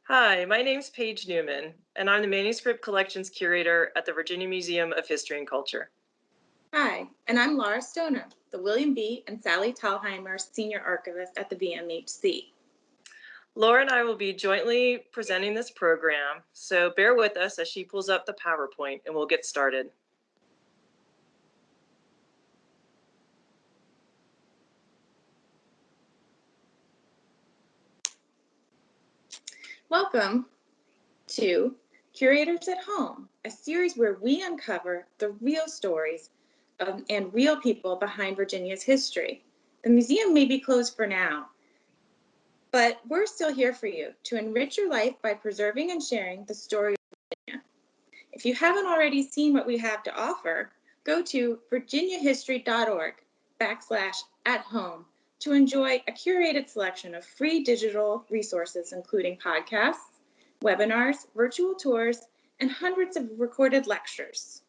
Hi, my name's Paige Newman, and I'm the Manuscript Collections Curator at the Virginia Museum of History and Culture. Hi, and I'm Laura Stoner, the William B. and Sallie Thalhimer Senior Archivist at the VMHC. Laura and I will be jointly presenting this program, so bear with us as she pulls up the PowerPoint and we'll get started. Welcome to Curators at Home, a series where we uncover the real stories and real people behind Virginia's history. The museum may be closed for now, but we're still here for you to enrich your life by preserving and sharing the story of Virginia. If you haven't already seen what we have to offer, go to virginiahistory.org/at-home to enjoy a curated selection of free digital resources, including podcasts, webinars, virtual tours, and hundreds of recorded lectures.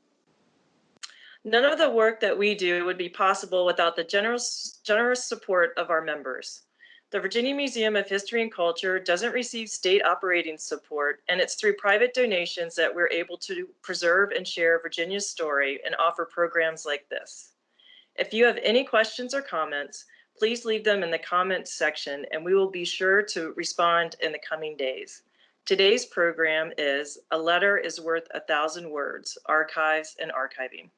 None of the work that we do would be possible without the generous support of our members. The Virginia Museum of History and Culture doesn't receive state operating support, and it's through private donations that we're able to preserve and share Virginia's story and offer programs like this. If you have any questions or comments, please leave them in the comments section and we will be sure to respond in the coming days. Today's program is A Letter is Worth 1,000 Words, Archives and Archiving.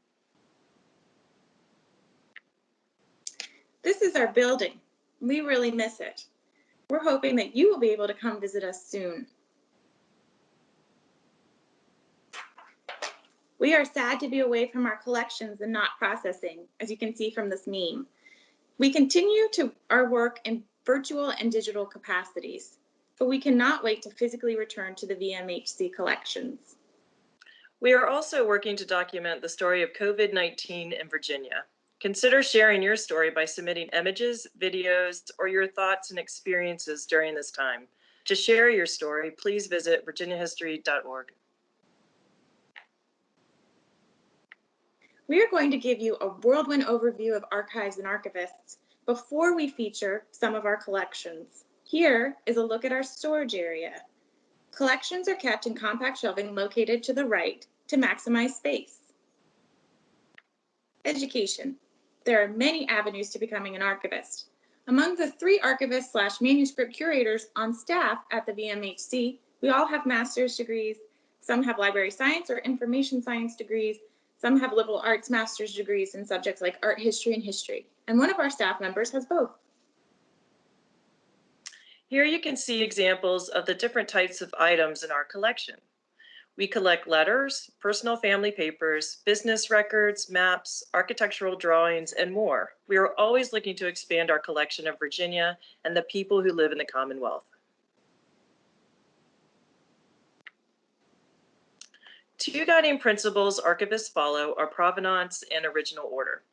This is our building. We really miss it. We're hoping that you will be able to come visit us soon. We are sad to be away from our collections and not processing, as you can see from this meme. We continue our work in virtual and digital capacities, but we cannot wait to physically return to the VMHC collections. We are also working to document the story of COVID-19 in Virginia. Consider sharing your story by submitting images, videos, or your thoughts and experiences during this time. To share your story, please visit virginiahistory.org. We are going to give you a whirlwind overview of archives and archivists before we feature some of our collections. Here is a look at our storage area. Collections are kept in compact shelving located to the right to maximize space. Education. There are many avenues to becoming an archivist. Among the 3 archivists/manuscript curators on staff at the VMHC, we all have master's degrees. Some have library science or information science degrees. Some have liberal arts master's degrees in subjects like art history and history. And one of our staff members has both. Here you can see examples of the different types of items in our collection. We collect letters, personal family papers, business records, maps, architectural drawings, and more. We are always looking to expand our collection of Virginia and the people who live in the Commonwealth. 2 guiding principles archivists follow are provenance and original order.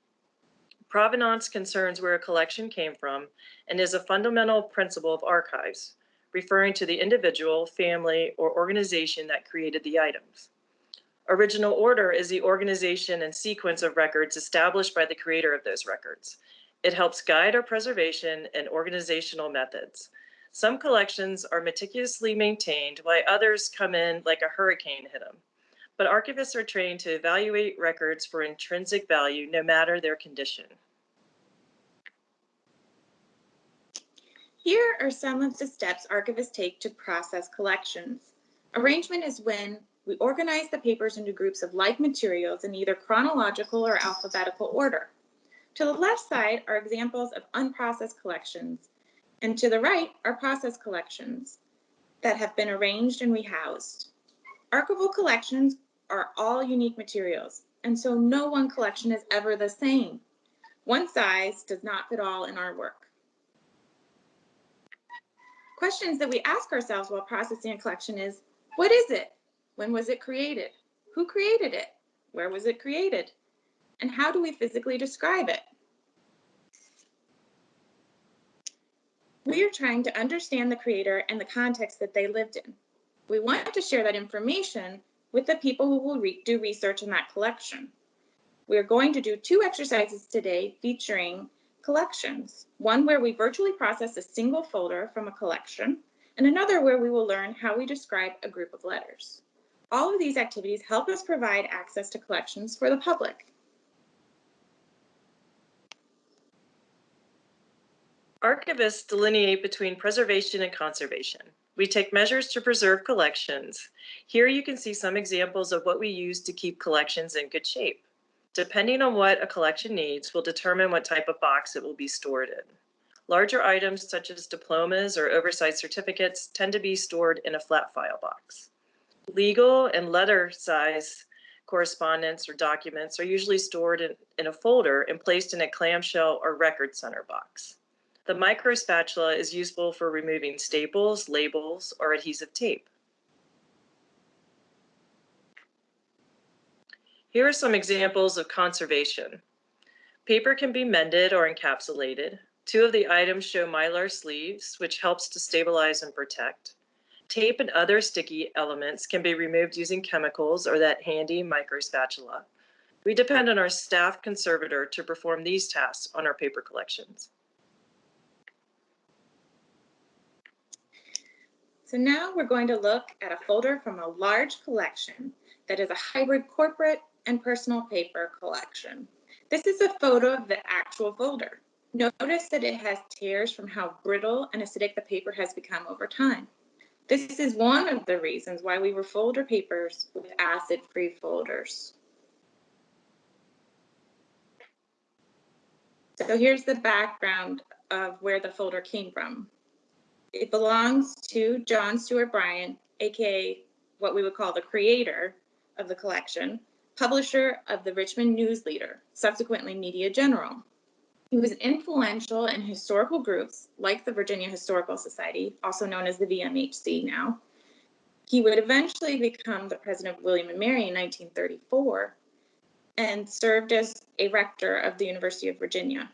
Provenance concerns where a collection came from and is a fundamental principle of archives, referring to the individual, family, or organization that created the items. Original order is the organization and sequence of records established by the creator of those records. It helps guide our preservation and organizational methods. Some collections are meticulously maintained, while others come in like a hurricane hit them. But archivists are trained to evaluate records for intrinsic value, no matter their condition. Here are some of the steps archivists take to process collections. Arrangement is when we organize the papers into groups of like materials in either chronological or alphabetical order. To the left side are examples of unprocessed collections, and to the right are processed collections that have been arranged and rehoused. Archival collections are all unique materials, and so no one collection is ever the same. One size does not fit all in our work. Questions that we ask ourselves while processing a collection is, what is it? When was it created? Who created it? Where was it created? And how do we physically describe it? We are trying to understand the creator and the context that they lived in. We want to share that information with the people who will do research in that collection. We are going to do 2 exercises today featuring collections. One where we virtually process a single folder from a collection, and another where we will learn how we describe a group of letters. All of these activities help us provide access to collections for the public. Archivists delineate between preservation and conservation. We take measures to preserve collections. Here you can see some examples of what we use to keep collections in good shape. Depending on what a collection needs will determine what type of box it will be stored in. Larger items such as diplomas or oversized certificates tend to be stored in a flat file box. Legal and letter size correspondence or documents are usually stored in a folder and placed in a clamshell or record center box. The micro spatula is useful for removing staples, labels, or adhesive tape. Here are some examples of conservation. Paper can be mended or encapsulated. Two of the items show mylar sleeves, which helps to stabilize and protect. Tape and other sticky elements can be removed using chemicals or that handy micro spatula. We depend on our staff conservator to perform these tasks on our paper collections. So now we're going to look at a folder from a large collection that is a hybrid corporate and personal paper collection. This is a photo of the actual folder. Notice that it has tears from how brittle and acidic the paper has become over time. This is one of the reasons why we folder papers with acid-free folders. So here's the background of where the folder came from. It belongs to Jon Stewart Bryant, aka what we would call the creator of the collection, publisher of the Richmond News Leader, subsequently Media General. He was influential in historical groups like the Virginia Historical Society, also known as the VMHC now. He would eventually become the president of William and Mary in 1934 and served as a rector of the University of Virginia.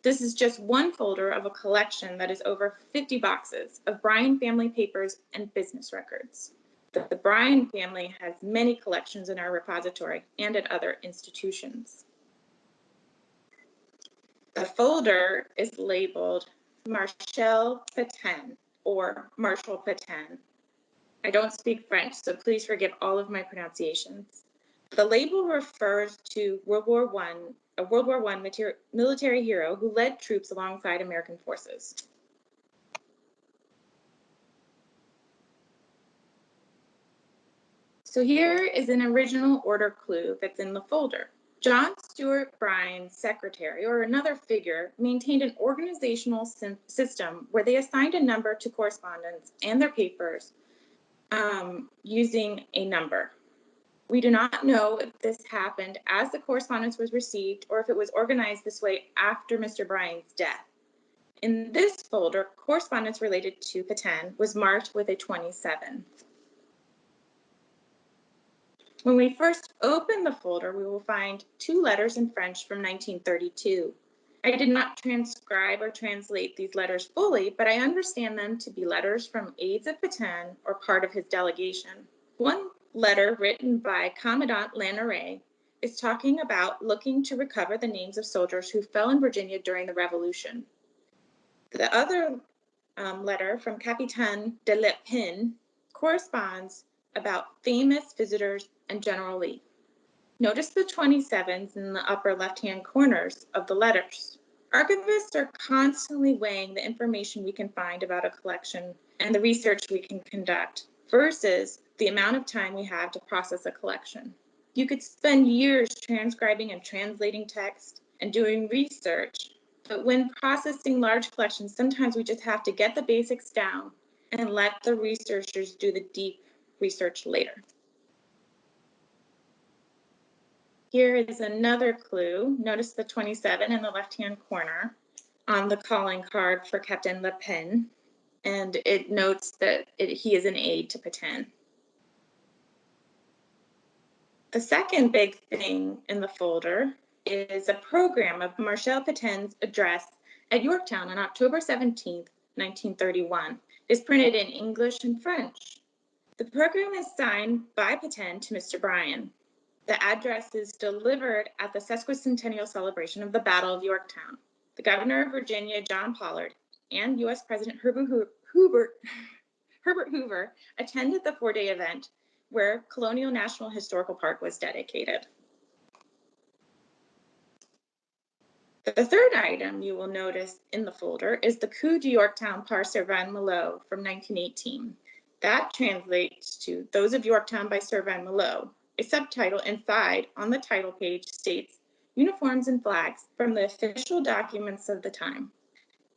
This is just one folder of a collection that is over 50 boxes of Bryan family papers and business records. The Bryan family has many collections in our repository and at other institutions. The folder is labeled Marshal Pétain or Marshal Pétain. I don't speak French, so please forgive all of my pronunciations. The label refers to a World War I military hero who led troops alongside American forces. So here is an original order clue that's in the folder. Jon Stewart Bryant's secretary, or another figure, maintained an organizational system where they assigned a number to correspondence and their papers using a number. We do not know if this happened as the correspondence was received or if it was organized this way after Mr. Bryan's death. In this folder, correspondence related to Pétain was marked with a 27. When we first open the folder, we will find two letters in French from 1932. I did not transcribe or translate these letters fully, but I understand them to be letters from aides of Pétain or part of his delegation. One letter written by Commandant Lanoret is talking about looking to recover the names of soldiers who fell in Virginia during the Revolution. The other letter from Capitaine de Lepine corresponds about famous visitors and General Lee. Notice the 27s in the upper left-hand corners of the letters. Archivists are constantly weighing the information we can find about a collection and the research we can conduct versus the amount of time we have to process a collection. You could spend years transcribing and translating text and doing research, but when processing large collections, sometimes we just have to get the basics down and let the researchers do the deep research later. Here is another clue. Notice the 27 in the left-hand corner on the calling card for Captain Le Pen, and it notes that he is an aide to Pétain. The second big thing in the folder is a program of Marshal Pétain's address at Yorktown on October 17, 1931. It's printed in English and French. The program is signed by Pétain to Mr. Bryan. The address is delivered at the sesquicentennial celebration of the Battle of Yorktown. The governor of Virginia, John Pollard, and U.S. President Herbert Herbert Hoover attended the 4-day event where Colonial National Historical Park was dedicated. The third item you will notice in the folder is the Coup du Yorktown Parser Van Malo from 1918. That translates to Those of Yorktown by Sir Van Malo. A subtitle inside on the title page states uniforms and flags from the official documents of the time.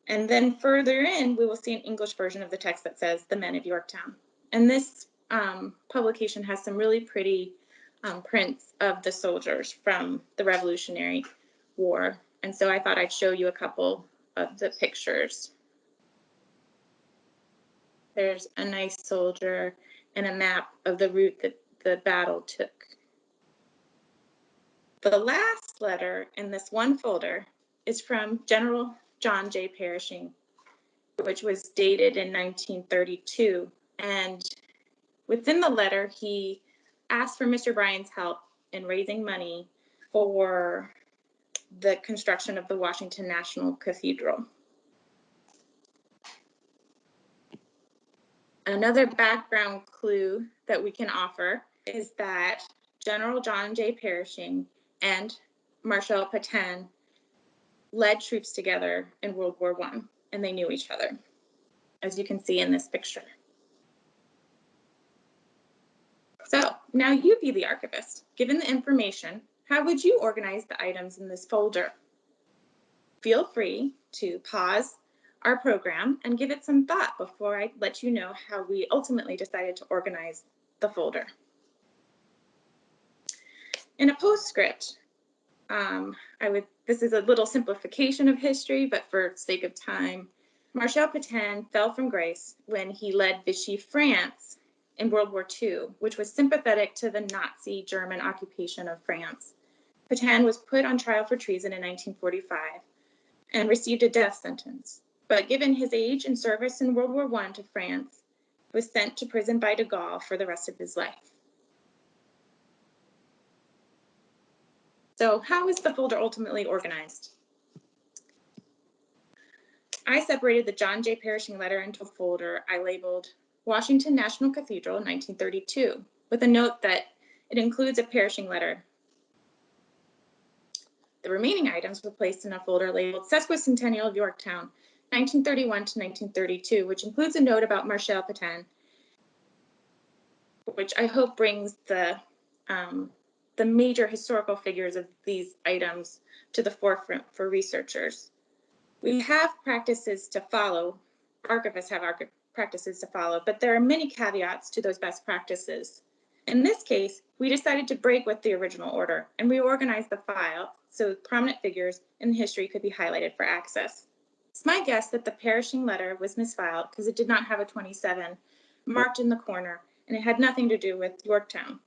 And then further in, we will see an English version of the text that says the Men of Yorktown. And this publication has some really pretty prints of the soldiers from the Revolutionary War. And so I thought I'd show you a couple of the pictures. There's a nice soldier and a map of the route that the battle took. The last letter in this one folder is from General John J. Pershing, which was dated in 1932. And within the letter, he asked for Mr. Bryan's help in raising money for the construction of the Washington National Cathedral. Another background clue that we can offer is that General John J. Pershing and Marshal Pétain led troops together in World War I, and they knew each other, as you can see in this picture. So now you be the archivist. Given the information, how would you organize the items in this folder? Feel free to pause our program and give it some thought before I let you know how we ultimately decided to organize the folder. In a postscript, this is a little simplification of history, but for sake of time, Marshal Pétain fell from grace when he led Vichy France in World War II, which was sympathetic to the Nazi German occupation of France. Pétain was put on trial for treason in 1945 and received a death sentence. But given his age and service in World War I to France, was sent to prison by de Gaulle for the rest of his life. So how is the folder ultimately organized? I separated the John J. Pershing letter into a folder I labeled Washington National Cathedral 1932, with a note that it includes a Pershing letter. The remaining items were placed in a folder labeled Sesquicentennial of Yorktown, 1931 to 1932, which includes a note about Marshal Pétain, which I hope brings the major historical figures of these items to the forefront for researchers. We have practices to follow, archivists have practices to follow, but there are many caveats to those best practices. In this case, we decided to break with the original order and reorganize the file so prominent figures in history could be highlighted for access. It's my guess that the Pershing letter was misfiled because it did not have a 27 marked in the corner, and it had nothing to do with Yorktown.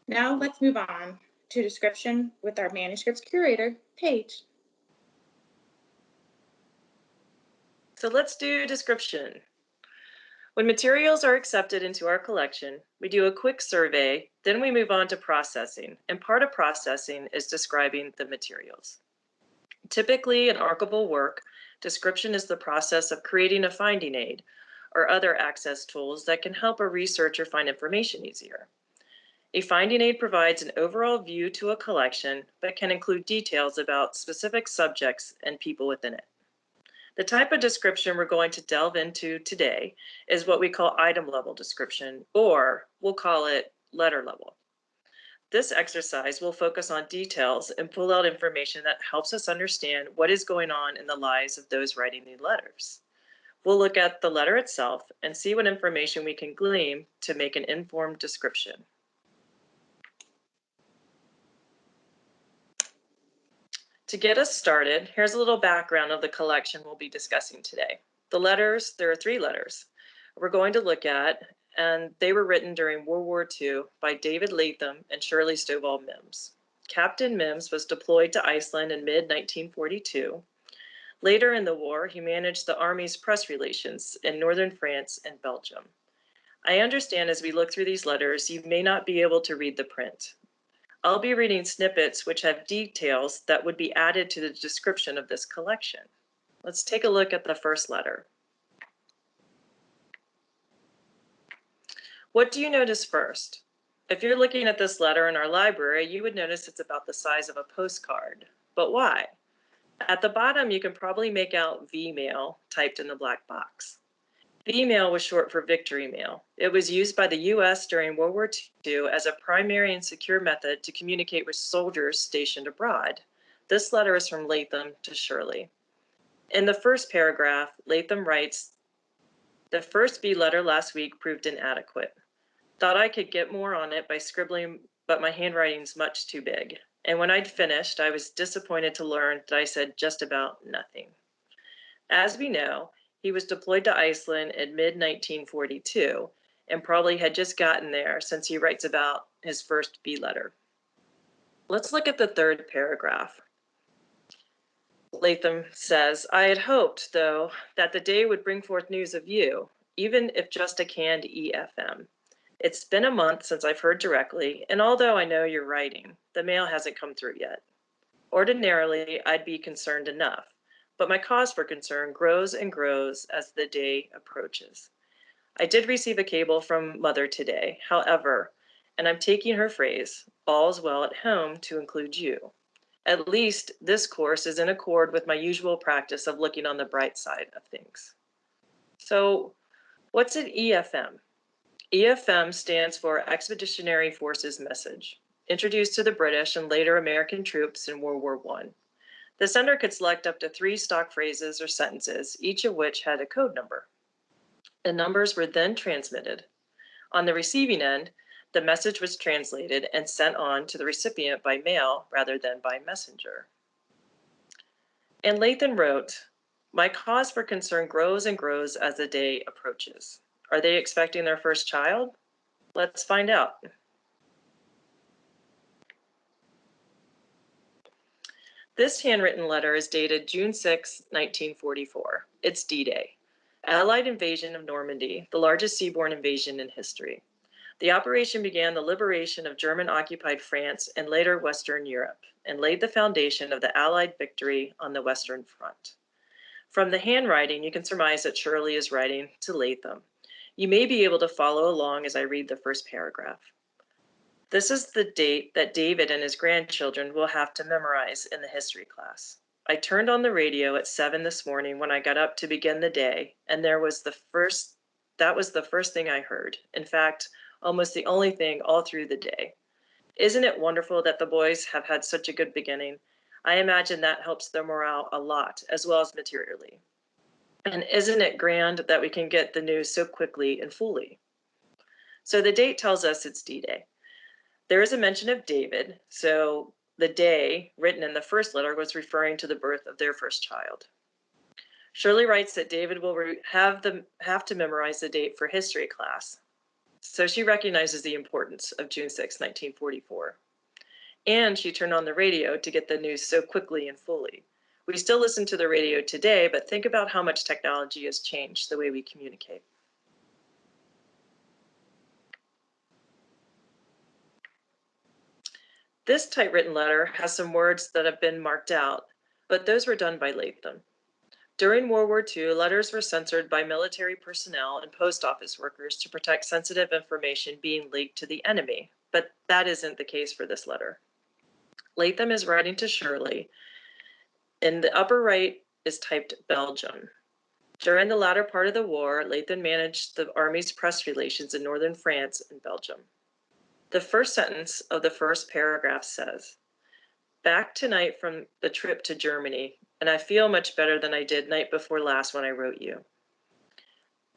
Now let's move on to description with our manuscripts curator, Paige. So let's do description. When materials are accepted into our collection, we do a quick survey, then we move on to processing, and part of processing is describing the materials. Typically, in archival work, description is the process of creating a finding aid or other access tools that can help a researcher find information easier. A finding aid provides an overall view to a collection, but can include details about specific subjects and people within it. The type of description we're going to delve into today is what we call item level description, or we'll call it letter level. This exercise will focus on details and pull out information that helps us understand what is going on in the lives of those writing the letters. We'll look at the letter itself and see what information we can glean to make an informed description. To get us started, here's a little background of the collection we'll be discussing today. The letters, there are 3 letters we're going to look at, and they were written during World War II by David Latham and Shirley Stovall Mims. Captain Mims was deployed to Iceland in mid-1942. Later in the war, he managed the Army's press relations in northern France and Belgium. I understand as we look through these letters, you may not be able to read the print. I'll be reading snippets which have details that would be added to the description of this collection. Let's take a look at the first letter. What do you notice first? If you're looking at this letter in our library, you would notice it's about the size of a postcard. But why? At the bottom, you can probably make out Vmail typed in the black box. Vmail was short for Victory Mail. It was used by the US during World War II as a primary and secure method to communicate with soldiers stationed abroad. This letter is from Latham to Shirley. In the first paragraph, Latham writes, "The first B letter last week proved inadequate. Thought I could get more on it by scribbling, but my handwriting's much too big. And when I'd finished, I was disappointed to learn that I said just about nothing." As we know, he was deployed to Iceland in mid-1942 and probably had just gotten there since he writes about his first B letter. Let's look at the third paragraph. Latham says, "I had hoped, though, that the day would bring forth news of you, even if just a canned EFM. It's been a month since I've heard directly, and although I know you're writing, the mail hasn't come through yet. Ordinarily, I'd be concerned enough, but my cause for concern grows and grows as the day approaches. I did receive a cable from Mother today, however, and I'm taking her phrase, 'all's well at home,' to include you. At least this course is in accord with my usual practice of looking on the bright side of things." So, what's an EFM? EFM stands for Expeditionary Forces Message, introduced to the British and later American troops in World War I. The sender could select up to 3 stock phrases or sentences, each of which had a code number. The numbers were then transmitted. On the receiving end, the message was translated and sent on to the recipient by mail rather than by messenger. And Latham wrote, "My cause for concern grows and grows as the day approaches." Are they expecting their first child? Let's find out. This handwritten letter is dated June 6, 1944. It's D-Day. Allied invasion of Normandy, the largest seaborne invasion in history. The operation began the liberation of German-occupied France and later Western Europe, and laid the foundation of the Allied victory on the Western Front. From the handwriting, you can surmise that Shirley is writing to Latham. You may be able to follow along as I read the first paragraph. This is the date that David and his grandchildren will have to memorize in the history class. I turned on the radio at 7 this morning when I got up to begin the day, and that was the first thing I heard. In fact, almost the only thing all through the day. Isn't it wonderful that the boys have had such a good beginning? I imagine that helps their morale a lot, as well as materially. And isn't it grand that we can get the news so quickly and fully? So the date tells us it's D-Day. There is a mention of David, so the day written in the first letter was referring to the birth of their first child. Shirley writes that David will have to memorize the date for history class. So she recognizes the importance of June 6, 1944. And she turned on the radio to get the news so quickly and fully. We still listen to the radio today, but think about how much technology has changed the way we communicate. This typewritten letter has some words that have been marked out, but those were done by Latham. During World War II, letters were censored by military personnel and post office workers to protect sensitive information being leaked to the enemy, but that isn't the case for this letter. Latham is writing to Shirley. In the upper right is typed Belgium. During the latter part of the war, Latham managed the Army's press relations in northern France and Belgium. The first sentence of the first paragraph says, "Back tonight from the trip to Germany, and I feel much better than I did night before last when I wrote you."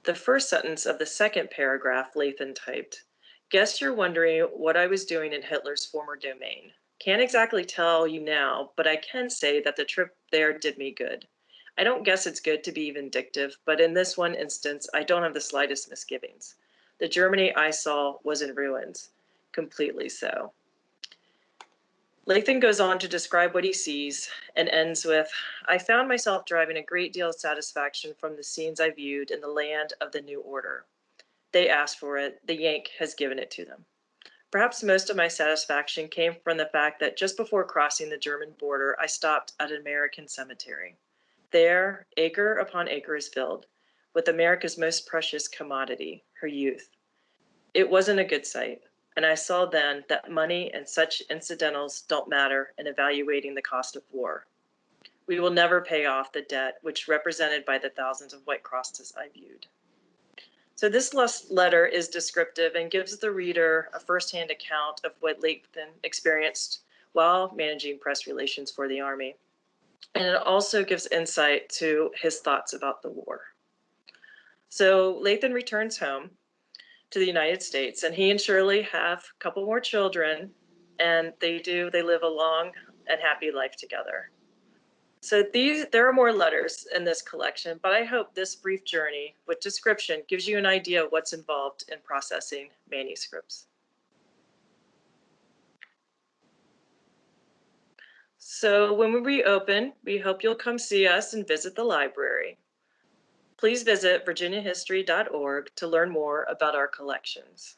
The first sentence of the second paragraph Latham typed, "Guess you're wondering what I was doing in Hitler's former domain. Can't exactly tell you now, but I can say that the trip there did me good. I don't guess it's good to be vindictive, but in this one instance, I don't have the slightest misgivings. The Germany I saw was in ruins, completely so." Latham goes on to describe what he sees and ends with, "I found myself deriving a great deal of satisfaction from the scenes I viewed in the land of the New Order. They asked for it, the Yank has given it to them. Perhaps most of my satisfaction came from the fact that just before crossing the German border, I stopped at an American cemetery. There, acre upon acre is filled with America's most precious commodity, her youth. It wasn't a good sight, and I saw then that money and such incidentals don't matter in evaluating the cost of war. We will never pay off the debt which represented by the thousands of white crosses I viewed. So this letter is descriptive and gives the reader a firsthand account of what Lathan experienced while managing press relations for the Army. And it also gives insight to his thoughts about the war. So Lathan returns home to the United States, and he and Shirley have a couple more children, and they live a long and happy life together. So there are more letters in this collection, but I hope this brief journey with description gives you an idea of what's involved in processing manuscripts. So when we reopen, we hope you'll come see us and visit the library. Please visit virginiahistory.org to learn more about our collections.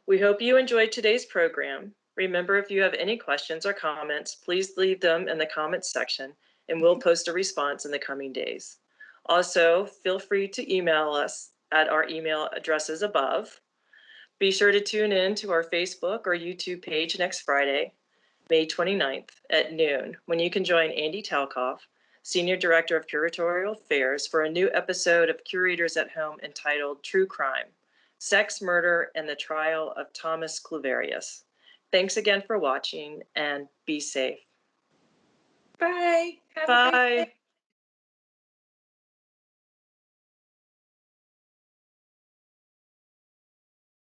We hope you enjoyed today's program. Remember, if you have any questions or comments, please leave them in the comments section, and we'll post a response in the coming days. Also, feel free to email us at our email addresses above. Be sure to tune in to our Facebook or YouTube page next Friday, May 29th at noon, when you can join Andy Talkoff, Senior Director of Curatorial Affairs, for a new episode of Curators at Home entitled True Crime: Sex, Murder, and the Trial of Thomas Cluverius. Thanks again for watching, and be safe. Bye. Have a great Bye. day.